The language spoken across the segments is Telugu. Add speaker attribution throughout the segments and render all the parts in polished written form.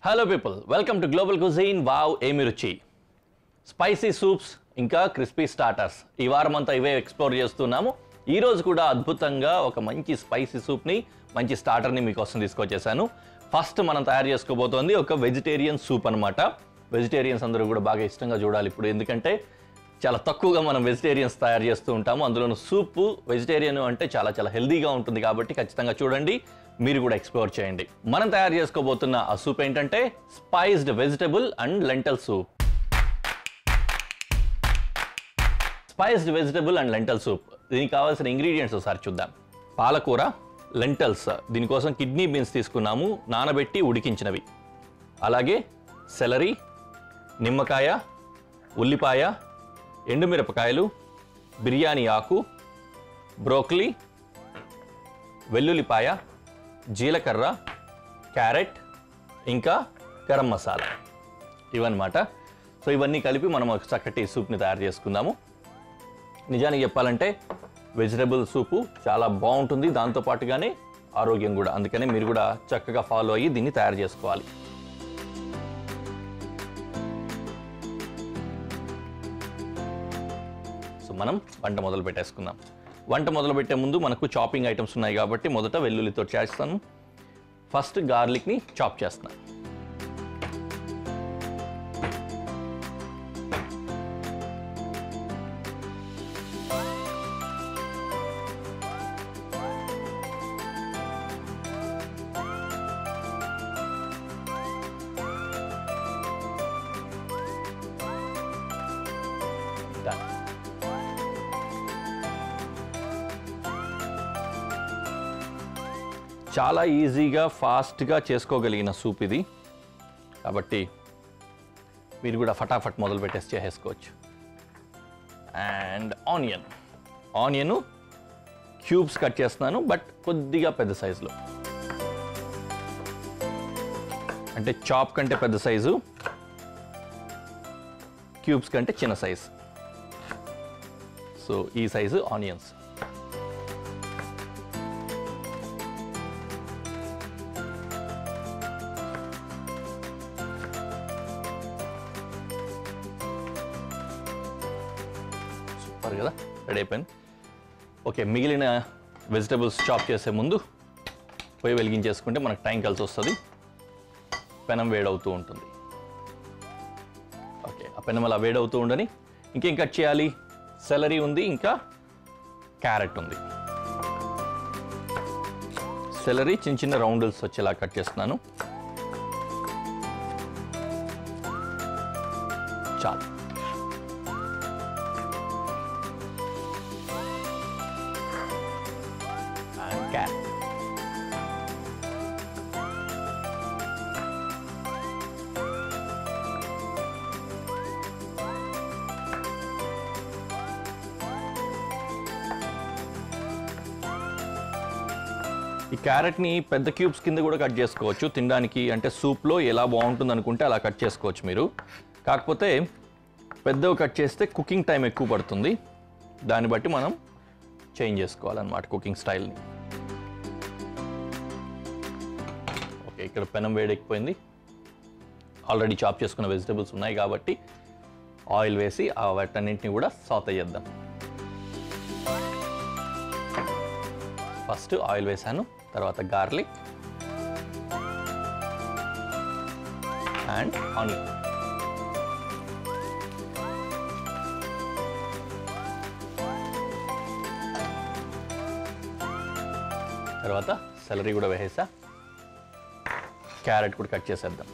Speaker 1: Hello people, welcome to global cuisine. Wow ఏమి రుచి. స్పైసీ సూప్స్ ఇంకా క్రిస్పీ స్టార్టర్స్ ఈ వారం అంతా ఇవే ఎక్స్ప్లోర్ చేస్తున్నాము. ఈ రోజు కూడా అద్భుతంగా ఒక మంచి స్పైసీ సూప్ని, మంచి స్టార్టర్ని మీకోసం తీసుకొచ్చేసాను. ఫస్ట్ మనం తయారు చేసుకోబోతోంది ఒక వెజిటేరియన్ సూప్ అనమాట. వెజిటేరియన్స్ అందరూ కూడా బాగా ఇష్టంగా చూడాలి ఇప్పుడు, ఎందుకంటే చాలా తక్కువగా మనం వెజిటేరియన్స్ తయారు చేస్తూ ఉంటాము. అందులోనూ సూపు వెజిటేరియన్ అంటే చాలా హెల్దీగా ఉంటుంది కాబట్టి ఖచ్చితంగా చూడండి, మీరు కూడా ఎక్స్ప్లోర్ చేయండి. మనం తయారు చేసుకోబోతున్న ఆ సూప్ ఏంటంటే spiced vegetable and lentil soup. Spiced vegetable and lentil soup, దీనికి కావాల్సిన ఇంగ్రీడియంట్స్ ఒకసారి చూద్దాం. పాలకూర, లెంటల్స్, దీనికోసం కిడ్నీ బీన్స్ తీసుకున్నాము, నానబెట్టి ఉడికించినవి. అలాగే సెలరీ, నిమ్మకాయ, ఉల్లిపాయ, ఎండుమిరపకాయలు, బిర్యానీ ఆకు, బ్రోకలీ, వెల్లుల్లిపాయ, జీలకర్ర, క్యారెట్, ఇంకా గరం మసాలా, ఇవన్నమాట. సో ఇవన్నీ కలిపి మనం ఒక చక్కటి సూప్ని తయారు చేసుకుందాము. నిజానికి చెప్పాలంటే వెజిటబుల్ సూపు చాలా బాగుంటుంది, దాంతోపాటుగానే ఆరోగ్యం కూడా. అందుకనే మీరు కూడా చక్కగా ఫాలో అయ్యి దీన్ని తయారు చేసుకోవాలి. సో మనం వంట మొదలు పెట్టేసుకుందాం. వంట మొదలు పెట్టే ముందు మనకు చాపింగ్ ఐటమ్స్ ఉన్నాయి కాబట్టి మొదట వెల్లుల్లితో చేస్తాను. ఫస్ట్ గార్లిక్ని చాప్ చేస్తున్నాను. చాలా ఈజీగా ఫాస్ట్గా చేసుకోగలిగిన సూప్ ఇది, కాబట్టి మీరు కూడా ఫటాఫట్ మొదలు పెట్టేసి చేసేసుకోవచ్చు. అండ్ ఆనియన్ క్యూబ్స్ కట్ చేస్తున్నాను, బట్ కొద్దిగా పెద్ద సైజులో, అంటే చాప్ కంటే పెద్ద సైజు, క్యూబ్స్ కంటే చిన్న సైజు. సో ఈ సైజు ఆనియన్స్. కదా, రెడీ అయిపోయింది. ఓకే, మిగిలిన వెజిటబుల్స్ చాప్ చేసే ముందు పొయ్యి వెలిగించేసుకుంటే మనకు టైం కలిసి వస్తుంది. పెనం వేడవుతూ ఉంటుంది. ఓకే, ఆ పెనం అలా వేడవుతూ ఉండని ఇంకేం కట్ చేయాలి? సెలరీ ఉంది, ఇంకా క్యారెట్ ఉంది. సెలరీ చిన్న రౌండ్స్ వచ్చేలా కట్ చేస్తున్నాను. చాలు. ఈ క్యారెట్ని పెద్ద క్యూబ్స్ కింద కూడా కట్ చేసుకోవచ్చు తినడానికి, అంటే సూప్లో ఎలా బాగుంటుంది అనుకుంటే అలా కట్ చేసుకోవచ్చు మీరు. కాకపోతే పెద్దవి కట్ చేస్తే కుకింగ్ టైం ఎక్కువ పడుతుంది, దాన్ని బట్టి మనం చేంజ్ చేసుకోవాలన్నమాట కుకింగ్ స్టైల్ని. ఓకే, ఇక్కడ పెనం వేడెక్కిపోయింది. ఆల్రెడీ చాప్ చేసుకున్న వెజిటబుల్స్ ఉన్నాయి కాబట్టి ఆయిల్ వేసి వాటన్నింటిని కూడా సాటే చేద్దాం. ఫస్ట్ ఆయిల్ వేసాను, తర్వాత గార్లిక్ అండ్ ఆనియన్. తర్వాత సెలరీ కూడా వేసేసా, క్యారెట్ కూడా కట్ చేసేద్దాం.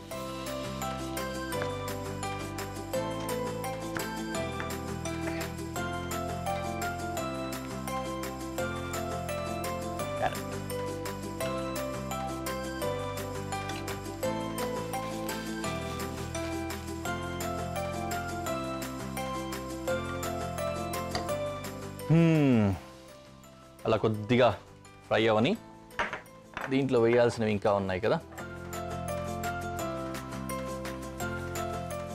Speaker 1: అలా కొద్దిగా ఫ్రై అవని, దీంట్లో వేయాల్సినవి ఇంకా ఉన్నాయి కదా.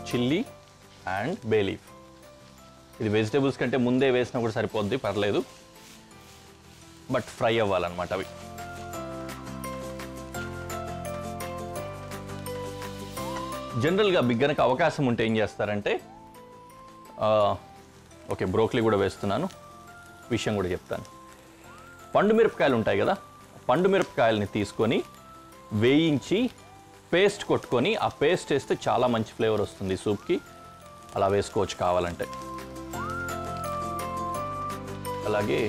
Speaker 1: Chilli and bay leaf. ఇది వెజిటేబుల్స్ కంటే ముందే వేసినా కూడా సరిపోద్ది, పర్లేదు, బట్ ఫ్రై అవ్వాలన్నమాట అవి. జనరల్గా మీకు గనక అవకాశం ఉంటే ఏం చేస్తారంటే ఓకే బ్రోకలీ కూడా వేస్తున్నాను, విషయం కూడా చెప్తాను. పండు మిరపకాయలు ఉంటాయి కదా, పండు మిరపకాయలని తీసుకొని వేయించి పేస్ట్ కొట్టుకొని ఆ పేస్ట్ వేస్తే చాలా మంచి ఫ్లేవర్ వస్తుంది సూప్కి. అలా వేసుకోవచ్చు కావాలంటే. అలాగే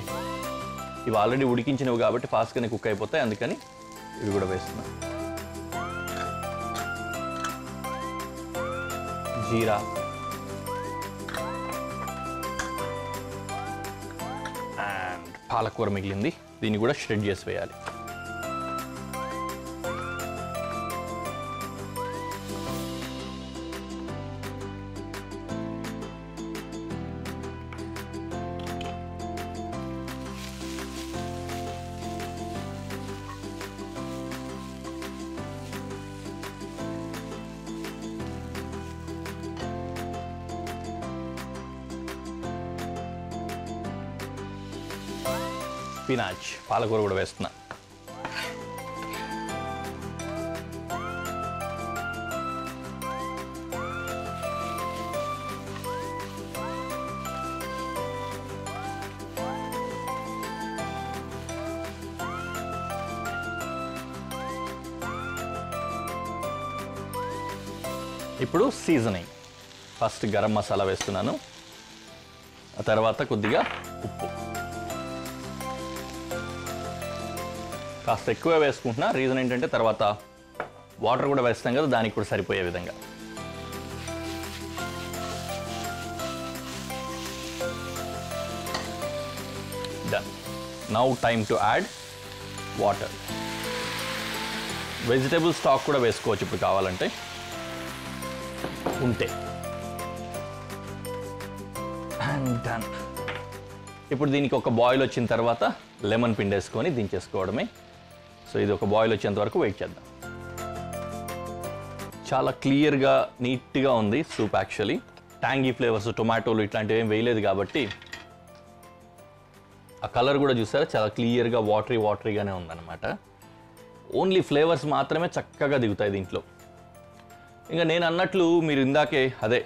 Speaker 1: ఇవి ఆల్రెడీ ఉడికించినవి కాబట్టి ఫాస్ట్గానే కుక్ అయిపోతాయి, అందుకని ఇవి కూడా వేస్తున్నాను. జీరా, అండ్ పాలకూర మిగిలింది, దీన్ని కూడా షెడ్ చేసి వేయాలి. స్పినాచ్, పాలకూర కూడా వేస్తున్నా. ఇప్పుడు సీజనింగ్. ఫస్ట్ గరం మసాలా వేస్తున్నాను, ఆ తర్వాత కొద్దిగా ఉప్పు. కాస్త ఎక్కువ వేసుకుంటున్నా, రీజన్ ఏంటంటే తర్వాత వాటర్ కూడా వేస్తాం కదా, దానికి కూడా సరిపోయే విధంగా. Done. Now time to add water. Vegetable stock కూడా వేసుకోవచ్చు ఇప్పుడు కావాలంటే ఉంటే. And done. ఇప్పుడు దీనికి ఒక బాయిల్ వచ్చిన తర్వాత లెమన్ పిండేసుకొని దించేసుకోవడమే. సో ఇది ఒక బాయిల్ వచ్చేంత వరకు వెయిట్ చేద్దాం. చాలా క్లియర్గా నీట్గా ఉంది సూప్. యాక్చువల్లీ ట్యాంగీ ఫ్లేవర్స్, టొమాటోలు ఇట్లాంటివి ఏం వేయలేదు కాబట్టి ఆ కలర్ కూడా చూసారా చాలా క్లియర్గా వాటరీగానే ఉందన్నమాట. ఓన్లీ ఫ్లేవర్స్ మాత్రమే చక్కగా దిగుతాయి దీంట్లో. ఇంకా నేను అన్నట్లు మీరు ఇందాకే అదే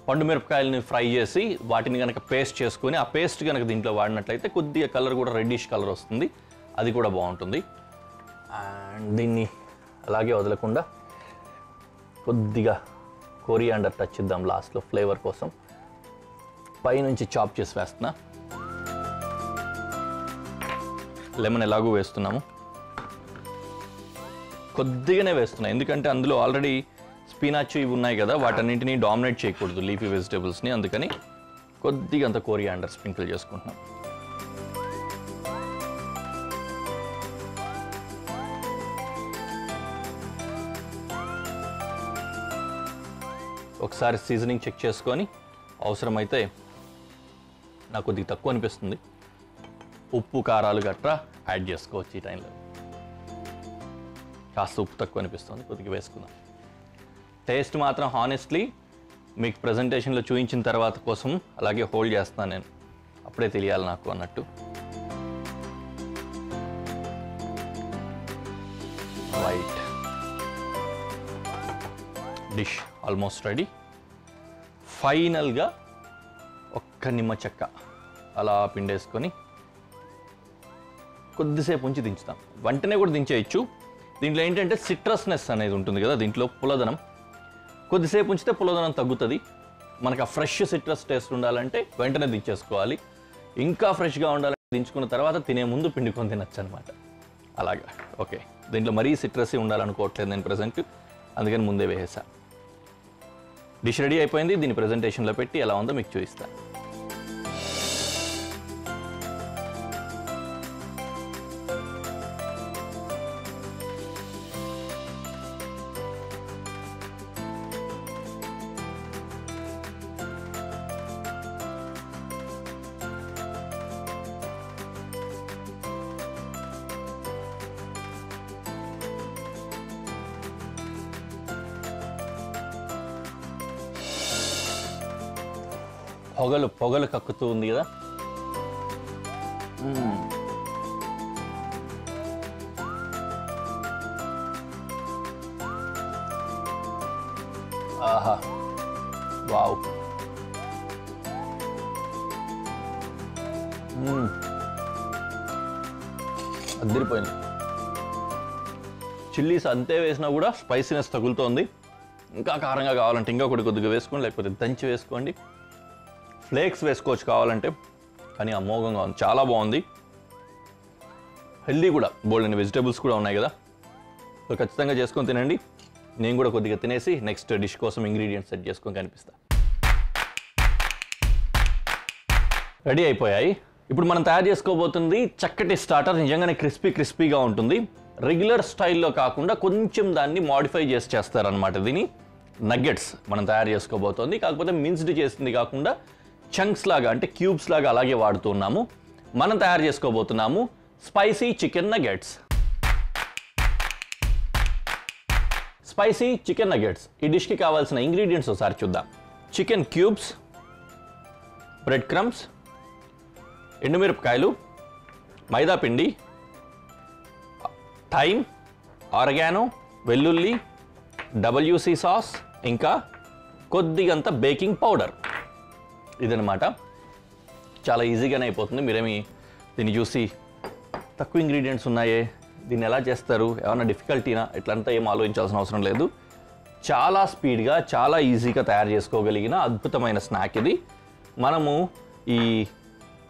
Speaker 1: పండు మిరపకాయలని ఫ్రై చేసి వాటిని కనుక పేస్ట్ చేసుకొని ఆ పేస్ట్ కనుక దీంట్లో వాడినట్లయితే కొద్దిగా కలర్ కూడా రెడ్డిష్ కలర్ వస్తుంది, అది కూడా బాగుంటుంది. అండ్ దీన్ని అలాగే వదలకుండా కొద్దిగా కొరియాండర్ టచ్ ఇద్దాం లాస్ట్లో ఫ్లేవర్ కోసం. పైనుంచి చాప్ చేసి వేస్తున్నా. లెమన్ ఎలాగూ వేస్తున్నాము, కొద్దిగానే వేస్తున్నా, ఎందుకంటే అందులో ఆల్రెడీ స్పినాచ్ ఇవి ఉన్నాయి కదా, వాటన్నింటినీ డామినేట్ చేయకూడదు లీఫీ వెజిటేబుల్స్ని, అందుకని కొద్దిగా అంత కొరియాండర్ స్ప్రింకిల్ చేసుకుంటున్నాం. ఒకసారి సీజనింగ్ చెక్ చేసుకొని అవసరమైతే నాకు కొద్దిగా తక్కువ అనిపిస్తుంది ఉప్పు కారాలు గట్రా యాడ్ చేసుకోవచ్చు. ఈ టైంలో కాస్త ఉప్పు తక్కువ అనిపిస్తుంది, కొద్దిగా వేసుకుందాం. టేస్ట్ మాత్రం హానెస్ట్లీ మీకు ప్రజెంటేషన్లో చూపించిన తర్వాత కోసం అలాగే హోల్డ్ చేస్తున్నాను నేను, అప్పుడే తెలియాలి నాకు అన్నట్టు. Right, dish almost ready. ఫైనల్గా ఒక్క నిమ్మ చెక్క అలా పిండేసుకొని కొద్దిసేపు ఉంచి దించుతాం. వెంటనే కూడా దించేయచ్చు. దీంట్లో ఏంటంటే సిట్రస్నెస్ అనేది ఉంటుంది కదా, దీంట్లో పుల్లదనం. కొద్దిసేపు ఉంచితే పుల్లదనం తగ్గుతుంది. మనకు ఆ ఫ్రెష్ సిట్రస్ టేస్ట్ ఉండాలంటే వెంటనే దించేసుకోవాలి. ఇంకా ఫ్రెష్గా ఉండాలంటే దించుకున్న తర్వాత తినే ముందు పిండుకొని తినచ్చు అనమాట. అలాగా. ఓకే, దీంట్లో మరీ సిట్రస్ ఉండాలనుకోవట్లేదు నేను ప్రజెంట్, అందుకని ముందే వేసేసా. డిష్ రెడీ అయిపోయింది. దీన్ని ప్రజెంటేషన్లో పెట్టి ఎలా ఉందో మీకు చూపిస్తాను. పొగలు పొగలు కక్కుతూ ఉంది కదా. ఆహా, వావ్. అదిరిపోయింది. చిల్లీస్ అంతే వేసినా కూడా స్పైసీనెస్ తగులుతోంది. ఇంకా కారంగా కావాలంటే ఇంకా కొద్దిగా వేసుకోండి, లేకపోతే దంచి వేసుకోండి. ఫ్లేక్స్ వేసుకోవచ్చు కావాలంటే, కానీ అమోఘంగా ఉంది, చాలా బాగుంది. హెల్దీ కూడా, బోల్డెన్ వెజిటేబుల్స్ కూడా ఉన్నాయి కదా, సో ఖచ్చితంగా చేసుకొని తినండి. నేను కూడా కొద్దిగా తినేసి నెక్స్ట్ డిష్ కోసం ఇంగ్రీడియంట్స్ సెట్ చేసుకొని కనిపిస్తా. రెడీ అయిపోయాయి. ఇప్పుడు మనం తయారు చేసుకోబోతుంది చక్కటి స్టార్టర్. నిజంగానే క్రిస్పీగా ఉంటుంది. రెగ్యులర్ స్టైల్లో కాకుండా కొంచెం దాన్ని మాడిఫై చేస్తారనమాట. దీని నగ్గెట్స్ మనం తయారు చేసుకోబోతోంది. కాకపోతే మిన్స్డ్ చేసింది కాకుండా చంక్స్ లాగా, అంటే క్యూబ్స్ లాగా అలాగే వాడుతున్నాము. మనం తయారు చేసుకోబోతున్నాము spicy chicken nuggets. Spicy chicken nuggets. ఈ డిష్కి కావాల్సిన ఇంగ్రీడియంట్స్ ఒకసారి చూద్దాం. చికెన్ క్యూబ్స్, బ్రెడ్ క్రమ్స్, ఎండుమిరపకాయలు, మైదా పిండి, థైమ్, ఆర్గానో, వెల్లుల్లి, WC సాస్, ఇంకా కొద్దిగంత బేకింగ్ పౌడర్. ఇదనమాట. చాలా ఈజీగానే అయిపోతుంది. మీరేమి దీన్ని చూసి తక్కువ ఇంగ్రీడియంట్స్ ఉన్నాయే, దీన్ని ఎలా చేస్తారు, ఏమైనా డిఫికల్టీనా, ఇట్లంతా ఏం ఆలోచించాల్సిన అవసరం లేదు. చాలా స్పీడ్గా, చాలా ఈజీగా తయారు చేసుకోగలిగిన అద్భుతమైన స్నాక్ ఇది. మనము ఈ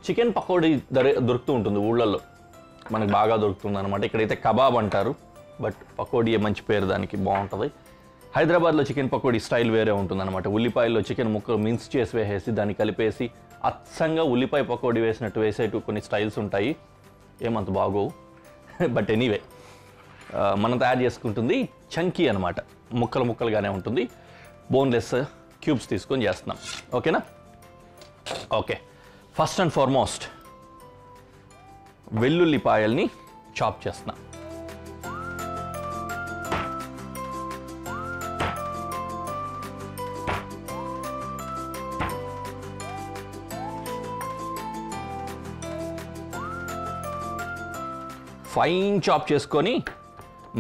Speaker 1: చికెన్ పకోడీ దొరుకుతూ ఉంటుంది ఊళ్ళల్లో, మనకు బాగా దొరుకుతుంది అనమాట. ఇక్కడైతే కబాబ్ అంటారు, బట్ పకోడీ మంచి పేరు దానికి, బాగుంటుంది. హైదరాబాద్లో చికెన్ పకోడీ స్టైల్ వేరే ఉంటుంది అనమాట. ఉల్లిపాయల్లో చికెన్ ముక్కలు మిన్స్ చేసి వేసేసి దాన్ని కలిపేసి అచ్చంగా ఉల్లిపాయ పకోడీ వేసినట్టు వేసేటు కొన్ని స్టైల్స్ ఉంటాయి, ఏమంత బాగోవు. బట్ ఎనీవే, మనం తయారు చేసుకుంటుంది చంకీ అనమాట, ముక్కలుగానే ఉంటుంది. బోన్లెస్ క్యూబ్స్ తీసుకొని చేస్తున్నాం. ఓకేనా? ఓకే. ఫస్ట్ అండ్ ఫార్మోస్ట్ వెల్లుల్లిపాయల్ని చాప్ చేస్తున్నాం. ఫైన్ చాప్ చేసుకొని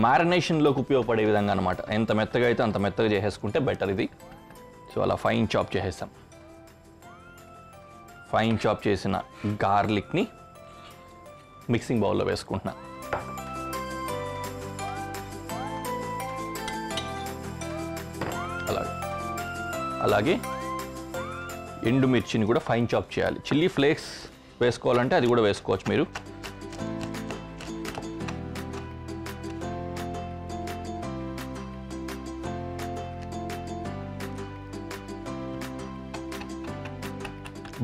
Speaker 1: మ్యారినేషన్లోకి ఉపయోగపడే విధంగా అనమాట. ఎంత మెత్తగా అయితే అంత మెత్తగా చేసేసుకుంటే బెటర్ ఇది. సో అలా ఫైన్ చాప్ చేసేసాం. ఫైన్ చాప్ చేసిన గార్లిక్ని మిక్సింగ్ బౌల్లో వేసుకుంటున్నా. అలాగే ఎండుమిర్చిని కూడా ఫైన్ చాప్ చేయాలి. చిల్లీ ఫ్లేక్స్ వేసుకోవాలంటే అది కూడా వేసుకోవచ్చు మీరు.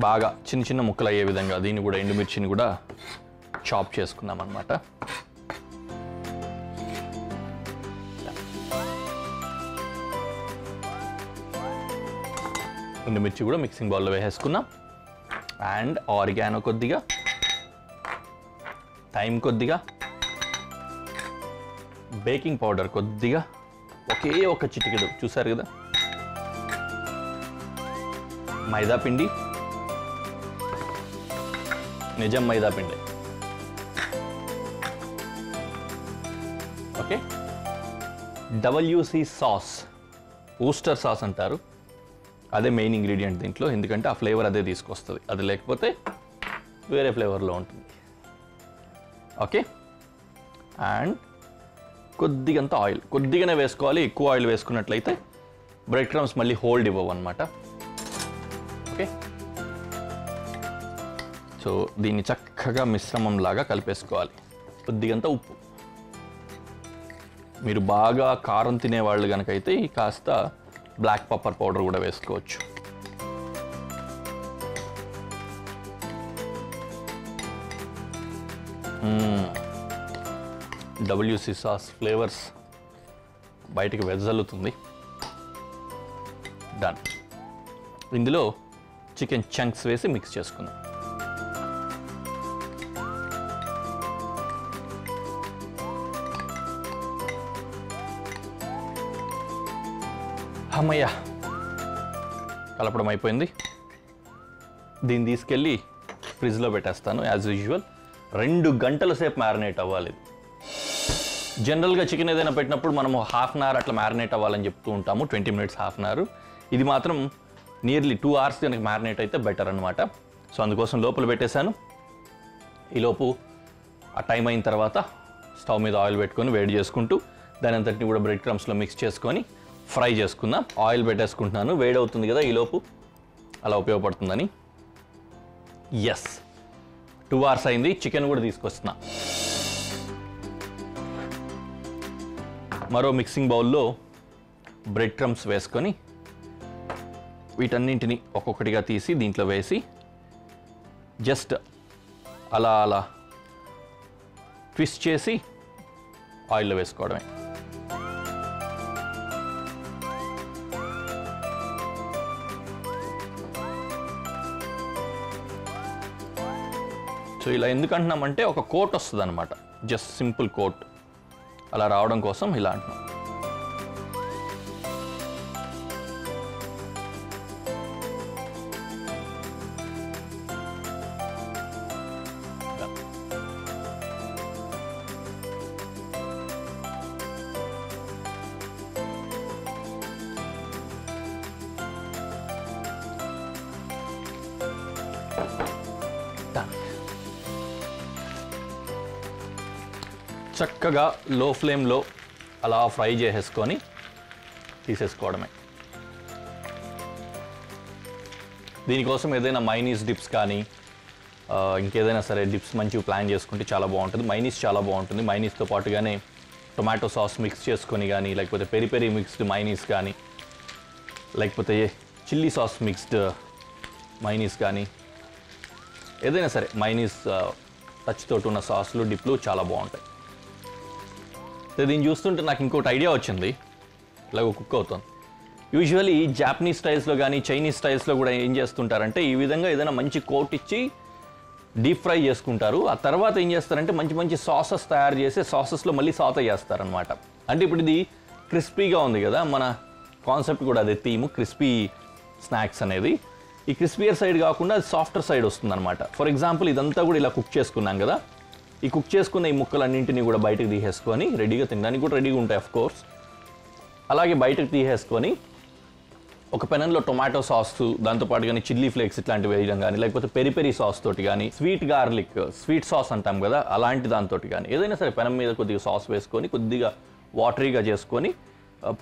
Speaker 1: బాగా చిన్న ముక్కలు అయ్యే విధంగా దీన్ని కూడా, ఎండుమిర్చిని కూడా చాప్ చేసుకున్నాం అన్నమాట. ఎండుమిర్చి కూడా మిక్సింగ్ బౌల్లో వేసేసుకున్నాం. అండ్ ఆరిగానో కొద్దిగా, థైమ్ కొద్దిగా, బేకింగ్ పౌడర్ కొద్దిగా, ఒకే ఒక చిటికెడు, చూసారు కదా, మైదా పిండి, నిజం మైదా పిండి. ఓకే. WC సాస్, ఊస్టర్ సాస్ అంటారు, అదే మెయిన్ ఇంగ్రీడియంట్ దీంట్లో. ఎందుకంటే ఆ ఫ్లేవర్ అదే తీసుకొస్తుంది, అది లేకపోతే వేరే ఫ్లేవర్లో ఉంటుంది. ఓకే. అండ్ కొద్దిగంత ఆయిల్, కొద్దిగానే వేసుకోవాలి. ఎక్కువ ఆయిల్ వేసుకున్నట్లయితే బ్రెడ్ క్రమ్స్ మళ్ళీ హోల్డ్ ఇవ్వవు అనమాట. ఓకే. సో దీన్ని చక్కగా మిశ్రమం లాగా కలిపేసుకోవాలి. కొద్దిగంత ఉప్పు, మీరు బాగా కారం తినేవాళ్ళు కనుకైతే కాస్త బ్లాక్ పెప్పర్ పౌడర్ కూడా వేసుకోవచ్చు. WC సాస్ ఫ్లేవర్స్ బయటికి వెదజల్లుతుంది. డన్. ఇందులో చికెన్ చంక్స్ వేసి మిక్స్ చేసుకుందాం. అమ్మయ్య, కలపడం అయిపోయింది. దీన్ని తీసుకెళ్ళి ఫ్రిడ్జ్లో పెట్టేస్తాను. యాజ్ యూజువల్ 2 గంటల సేపు మ్యారినేట్ అవ్వాలి. జనరల్గా చికెన్ ఏదైనా పెట్టినప్పుడు మనము హాఫ్ అన్ అవర్ అట్లా మ్యారినేట్ అవ్వాలని చెప్తూ ఉంటాము, 20 minutes, హాఫ్ అన్ అవర్. ఇది మాత్రం నియర్లీ 2 hours కనుక మ్యారినేట్ అయితే బెటర్ అనమాట. సో అందుకోసం లోపల పెట్టేశాను. ఈలోపు ఆ టైం అయిన తర్వాత స్టవ్ మీద ఆయిల్ పెట్టుకొని వేడి చేసుకుంటూ దాని అంతటిని కూడా బ్రెడ్ క్రమ్స్లో మిక్స్ చేసుకొని ఫ్రై చేసుకుందాం. ఆయిల్ పెట్టేసుకుంటున్నాను, వేడి అవుతుంది కదా ఈలోపు, అలా ఉపయోగపడుతుందని. ఎస్, 2 hours అయింది. చికెన్ కూడా తీసుకొస్తున్నా. మరో మిక్సింగ్ బౌల్లో బ్రెడ్ క్రమ్స్ వేసుకొని వీటన్నింటిని ఒక్కొక్కటిగా తీసి దీంట్లో వేసి జస్ట్ అలా అలా ట్విస్ట్ చేసి ఆయిల్లో వేసుకోవడమే. సో ఇలా ఎందుకంటున్నామంటే ఒక కోట్ వస్తుంది అనమాట, జస్ట్ సింపుల్ కోట్ అలా రావడం కోసం ఇలా అంటున్నాం. చక్కగా లో ఫ్లేమ్లో అలా ఫ్రై చేసేసుకొని తీసేసుకోవడమే. దీనికోసం ఏదైనా మైనీస్ డిప్స్ కానీ ఇంకేదైనా సరే డిప్స్ మంచిగా ప్లాన్ చేసుకుంటే చాలా బాగుంటుంది. మైనీస్ చాలా బాగుంటుంది. మైనీస్తో పాటుగానే టొమాటో సాస్ మిక్స్ చేసుకొని కానీ, లేకపోతే పెరి పెరి మిక్స్డ్ మైనీస్ కానీ, లేకపోతే చిల్లీ సాస్ మిక్స్డ్ మైనీస్ కానీ, ఏదైనా సరే మైనీస్ టచ్ తోటి ఉన్న సాస్లు డిప్లు చాలా బాగుంటాయి. దీన్ని చూస్తుంటే నాకు ఇంకోటి ఐడియా వచ్చింది, ఇలాగ కుక్ అవుతుంది. యూజువల్లీ జాపనీస్ స్టైల్స్లో కానీ చైనీస్ స్టైల్స్లో కూడా ఏం చేస్తుంటారంటే ఈ విధంగా ఏదైనా మంచి కోట్ ఇచ్చి డీప్ ఫ్రై చేసుకుంటారు. ఆ తర్వాత ఏం చేస్తారంటే మంచి మంచి సాసెస్ తయారు చేసి సాసెస్లో మళ్ళీ సాతే చేస్తారనమాట. అంటే ఇప్పుడు ఇది క్రిస్పీగా ఉంది కదా, మన కాన్సెప్ట్ కూడా అదే థీమ్, క్రిస్పీ స్నాక్స్ అనేది. ఈ క్రిస్పీయర్ సైడ్ కాకుండా అది సాఫ్టర్ సైడ్ వస్తుందన్నమాట. ఫర్ ఎగ్జాంపుల్ ఇదంతా కూడా ఇలా కుక్ చేసుకున్నాం కదా, ఈ కుక్ చేసుకున్న ఈ ముక్కలన్నింటినీ కూడా బయటకు తీసేసుకొని రెడీగా తినడానికి కూడా రెడీగా ఉంటాయి ఆఫ్ కోర్స్. అలాగే బయటకు తీసేసుకొని ఒక పెనంలో టొమాటో సాస్, దాంతోపాటు కానీ చిల్లీ ఫ్లేక్స్ ఇట్లాంటివి వేయడం కానీ, లేకపోతే పెరి పెరి సాస్ తోటి కానీ, స్వీట్ గార్లిక్ స్వీట్ సాస్ అంటాం కదా అలాంటి దాంతో కానీ, ఏదైనా సరే పెనం మీద కొద్దిగా సాస్ వేసుకొని కొద్దిగా వాటరీగా చేసుకొని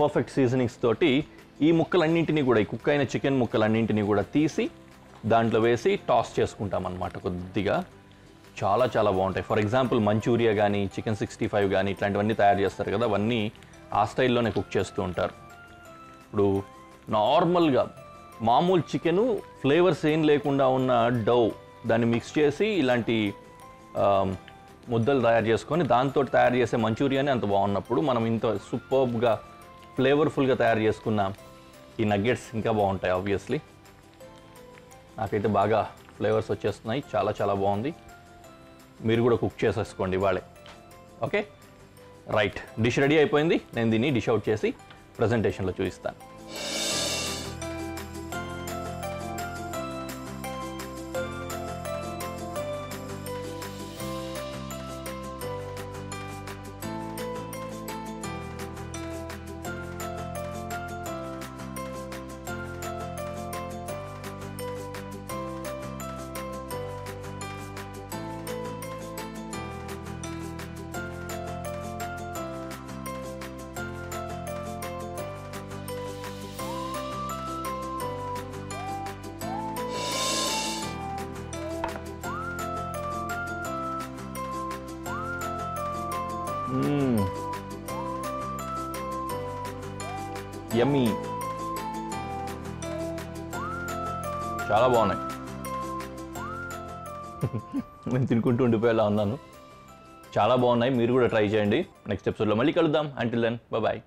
Speaker 1: పర్ఫెక్ట్ సీజనింగ్స్ తోటి ఈ ముక్కలన్నింటినీ కూడా, ఈ కుక్ అయిన చికెన్ ముక్కలన్నింటినీ కూడా తీసి దాంట్లో వేసి టాస్ చేసుకుంటాం అన్నమాట కొద్దిగా. చాలా చాలా బాగుంటాయి. ఫర్ ఎగ్జాంపుల్ మంచూరియా కానీ, చికెన్ 65 కానీ ఇట్లాంటివన్నీ తయారు చేస్తారు కదా, అవన్నీ ఆ స్టైల్లోనే కుక్ చేస్తూ ఉంటారు. ఇప్పుడు నార్మల్గా మామూలు చికెను ఫ్లేవర్స్ ఏం లేకుండా ఉన్న డౌ దాన్ని మిక్స్ చేసి ఇలాంటి ముద్దలు తయారు చేసుకొని దాంతో తయారు చేసే మంచూరియాని అంత బాగున్నప్పుడు మనం ఇంత సూపర్బ్గా ఫ్లేవర్ఫుల్గా తయారు చేసుకున్న ఈ నగ్గెట్స్ ఇంకా బాగుంటాయి. ఆబ్వియస్లీ నాకైతే బాగా ఫ్లేవర్స్ వచ్చేస్తున్నాయి, చాలా చాలా బాగుంది. మీరు కూడా కుక్ చేసేసుకోండి ఇవాళే. ఓకే రైట్, డిష్ రెడీ అయిపోయింది. నేను దీన్ని డిష్ అవుట్ చేసి ప్రజెంటేషన్లో చూపిస్తాను. యమ్మీ, చాలా బాగున్నాయి. నేను తినుకుంటూ ఉండిపోయేలా ఉన్నాను. చాలా బాగున్నాయి, మీరు కూడా ట్రై చేయండి. నెక్స్ట్ ఎపిసోడ్లో మళ్ళీ కలుద్దాం. Until then bye.